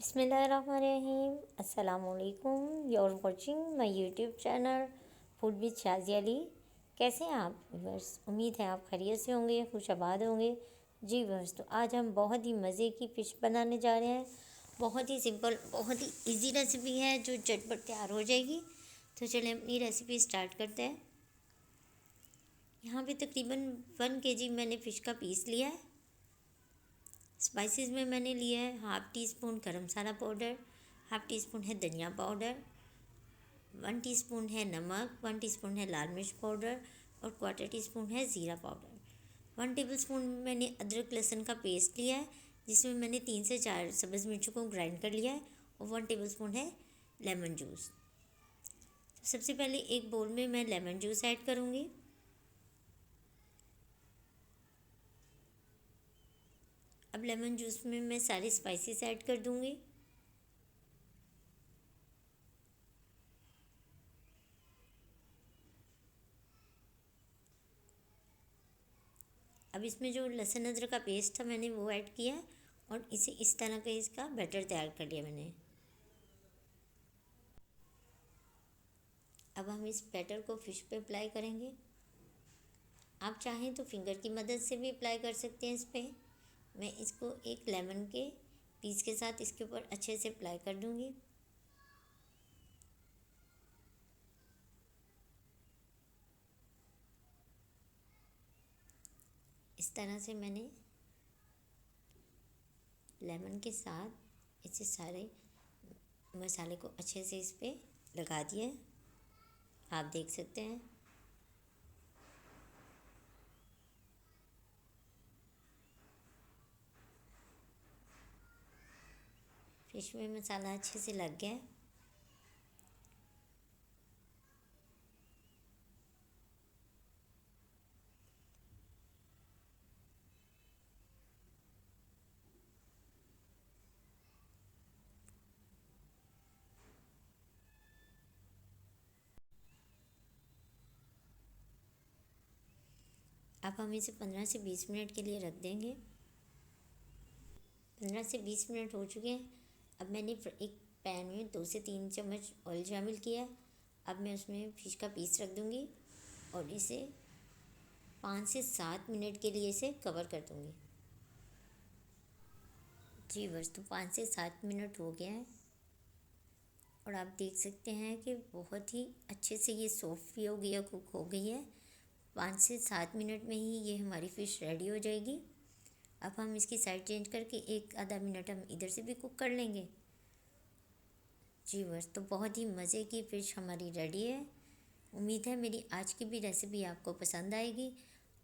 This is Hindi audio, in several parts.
बिस्मिल्लाहिर्रहमानिर्रहीम। अस्सलामुअलैकुम। You are watching my YouTube channel food with Shazia Ali. कैसे हैं आप व्यूअर्स? उम्मीद है आप खैरियत से होंगे, खुशआबाद होंगे। जी व्यूअर्स, तो आज हम बहुत ही मज़े की फ़िश बनाने जा रहे हैं। बहुत ही सिंपल, बहुत ही इजी रेसिपी है जो झटपट तैयार हो जाएगी। तो चलिए अपनी रेसिपी स्टार्ट करते हैं। यहाँ पे तकरीबन 1 kg मैंने फ़िश का पीस लिया है। स्पाइसेस में मैंने लिया है 1/2 टीस्पून गरम मसाला पाउडर, 1/2 टीस्पून है धनिया पाउडर, 1 टीस्पून है नमक, 1 टीस्पून है लाल मिर्च पाउडर और 1/4 टीस्पून है ज़ीरा पाउडर। 1 टेबलस्पून मैंने अदरक लहसुन का पेस्ट लिया है जिसमें मैंने 3 से 4 सब्ज़ मिर्चों को ग्राइंड कर लिया है और 1 टेबलस्पून है लेमन जूस। तो सबसे पहले एक बोल में मैं लेमन जूस ऐड करूँगी। अब लेमन जूस में मैं सारे स्पाइसेस ऐड कर दूँगी। अब इसमें जो लहसुन अदरक का पेस्ट था मैंने वो ऐड किया और इसे इस तरह का इसका बैटर तैयार कर लिया मैंने। अब हम इस बैटर को फ़िश पे अप्लाई करेंगे। आप चाहें तो फिंगर की मदद से भी अप्लाई कर सकते हैं इस पर। मैं इसको एक लेमन के पीस के साथ इसके ऊपर अच्छे से अप्लाई कर दूँगी। इस तरह से मैंने लेमन के साथ इसे सारे मसाले को अच्छे से इस पर लगा दिया। आप देख सकते हैं। फिश में मसाला अच्छे से लग गया। अब हम इसे 15 से 20 मिनट के लिए रख देंगे। 15 से 20 मिनट हो चुके हैं। अब मैंने एक पैन में 2 से 3 चम्मच ऑयल शामिल किया। अब मैं उसमें फ़िश का पीस रख दूँगी और इसे 5 से 7 मिनट के लिए इसे कवर कर दूँगी। जी बस, तो 5 से 7 मिनट हो गया है और आप देख सकते हैं कि बहुत ही अच्छे से ये सॉफ्ट भी हो गया, कुक हो गई है। 5 से 7 मिनट में ही ये हमारी फ़िश रेडी हो जाएगी। अब हम इसकी साइड चेंज करके 1 आधा मिनट हम इधर से भी कुक कर लेंगे। जी बस, तो बहुत ही मज़े की फ़िश हमारी रेडी है। उम्मीद है मेरी आज की भी रेसिपी आपको पसंद आएगी।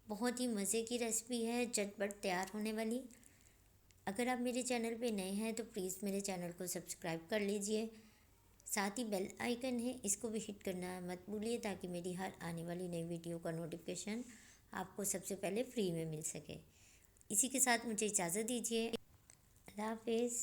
बहुत ही मज़े की रेसिपी है, झटपट तैयार होने वाली। अगर आप मेरे चैनल पे नए हैं तो प्लीज़ मेरे चैनल को सब्सक्राइब कर लीजिए। साथ ही बेल आइकन है, इसको भी हिट करना मत भूलिए ताकि मेरी हर आने वाली नई वीडियो का नोटिफिकेशन आपको सबसे पहले फ्री में मिल सके। इसी के साथ मुझे इजाज़त दीजिए। अल्लाह हाफिज़।